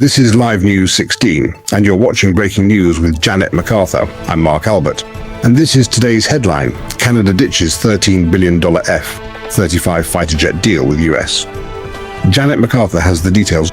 This is Live News 16, and you're watching Breaking News with Janet MacArthur. I'm Mark Albert. And this is today's headline: Canada ditches $13 billion F-35 fighter jet deal with US. Janet MacArthur has the details.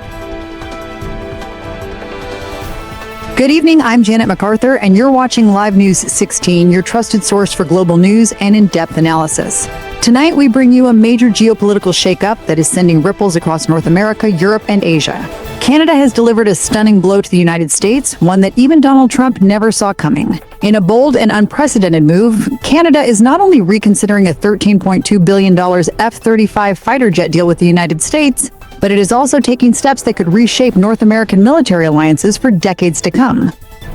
Good evening, I'm Janet MacArthur, and you're watching Live News 16, your trusted source for global news and in-depth analysis. Tonight, we bring you a major geopolitical shakeup that is sending ripples across North America, Europe, and Asia. Canada has delivered a stunning blow to the United States, one that even Donald Trump never saw coming. In a bold and unprecedented move, Canada is not only reconsidering a $13.2 billion F-35 fighter jet deal with the United States, but it is also taking steps that could reshape North American military alliances for decades to come.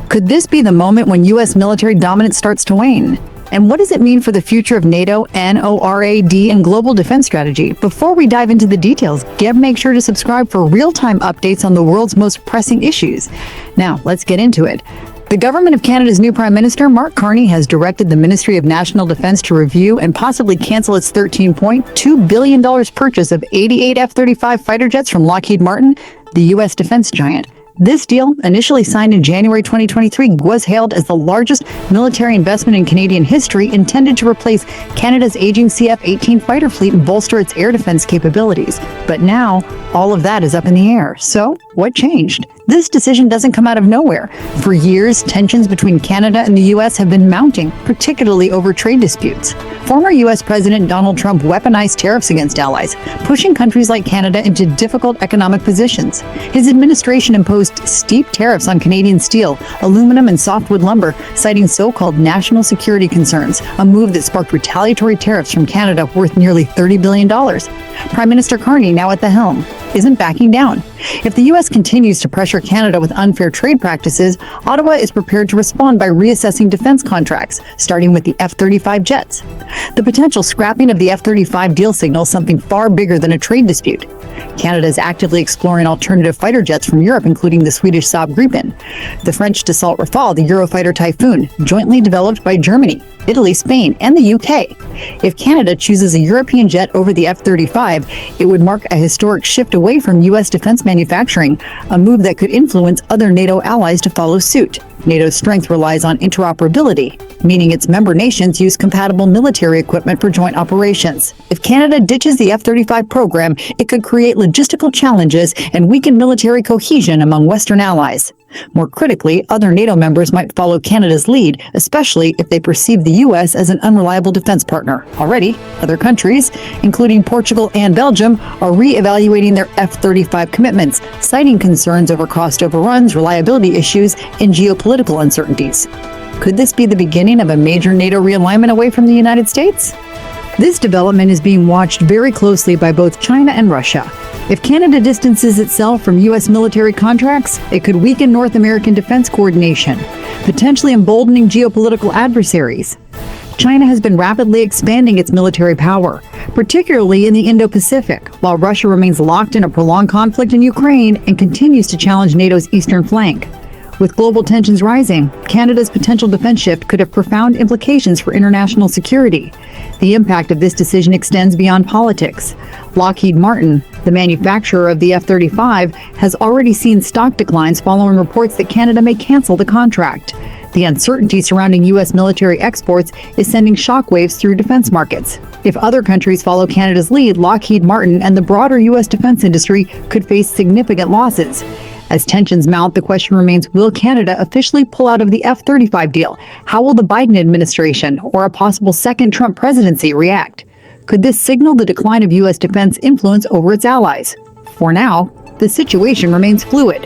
Could this be the moment when U.S. military dominance starts to wane? And what does it mean for the future of NATO, NORAD, and global defense strategy? Before we dive into the details, make sure to subscribe for real-time updates on the world's most pressing issues. Now, let's get into it. The government of Canada's new Prime Minister, Mark Carney, has directed the Ministry of National Defence to review and possibly cancel its $13.2 billion purchase of 88 F-35 fighter jets from Lockheed Martin, the U.S. defense giant. This deal, initially signed in January 2023, was hailed as the largest military investment in Canadian history, intended to replace Canada's aging CF-18 fighter fleet and bolster its air defense capabilities. But now, all of that is up in the air. So, what changed? This decision doesn't come out of nowhere. For years, tensions between Canada and the U.S. have been mounting, particularly over trade disputes. Former U.S. President Donald Trump weaponized tariffs against allies, pushing countries like Canada into difficult economic positions. His administration imposed steep tariffs on Canadian steel, aluminum, and softwood lumber, citing so-called national security concerns, a move that sparked retaliatory tariffs from Canada worth nearly $30 billion. Prime Minister Carney, now at the helm, isn't backing down. If the U.S. continues to pressure Canada with unfair trade practices, Ottawa is prepared to respond by reassessing defense contracts, starting with the F-35 jets. The potential scrapping of the F-35 deal signals something far bigger than a trade dispute. Canada is actively exploring alternative fighter jets from Europe, including the Swedish Saab Gripen, the French Dassault Rafale, the Eurofighter Typhoon, jointly developed by Germany, Italy, Spain, and the UK. If Canada chooses a European jet over the F-35, it would mark a historic shift away from U.S. defense manufacturing, a move that could influence other NATO allies to follow suit. NATO's strength relies on interoperability, meaning its member nations use compatible military equipment for joint operations. If Canada ditches the F-35 program, it could create logistical challenges and weaken military cohesion among Western allies. More critically, other NATO members might follow Canada's lead, especially if they perceive the U.S. as an unreliable defense partner. Already, other countries, including Portugal and Belgium, are re-evaluating their F-35 commitments, citing concerns over cost overruns, reliability issues, and geopolitical uncertainties. Could this be the beginning of a major NATO realignment away from the United States? This development is being watched very closely by both China and Russia. If Canada distances itself from U.S. military contracts, it could weaken North American defense coordination, potentially emboldening geopolitical adversaries. China has been rapidly expanding its military power, particularly in the Indo-Pacific, while Russia remains locked in a prolonged conflict in Ukraine and continues to challenge NATO's eastern flank. With global tensions rising, Canada's potential defense shift could have profound implications for international security. The impact of this decision extends beyond politics. Lockheed Martin, the manufacturer of the F-35, has already seen stock declines following reports that Canada may cancel the contract. The uncertainty surrounding U.S. military exports is sending shockwaves through defense markets. If other countries follow Canada's lead, Lockheed Martin and the broader U.S. defense industry could face significant losses. As tensions mount, the question remains, will Canada officially pull out of the F-35 deal? How will the Biden administration or a possible second Trump presidency react? Could this signal the decline of U.S. defense influence over its allies? For now, the situation remains fluid.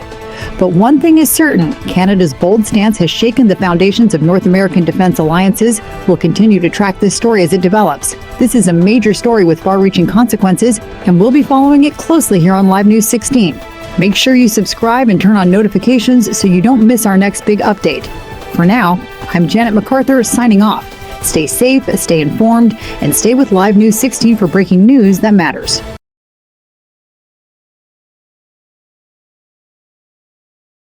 But one thing is certain, Canada's bold stance has shaken the foundations of North American defense alliances. We'll continue to track this story as it develops. This is a major story with far-reaching consequences, and we'll be following it closely here on Live News 16. Make sure you subscribe and turn on notifications so you don't miss our next big update. For now, I'm Janet MacArthur signing off. Stay safe, stay informed, and stay with Live News 16 for breaking news that matters.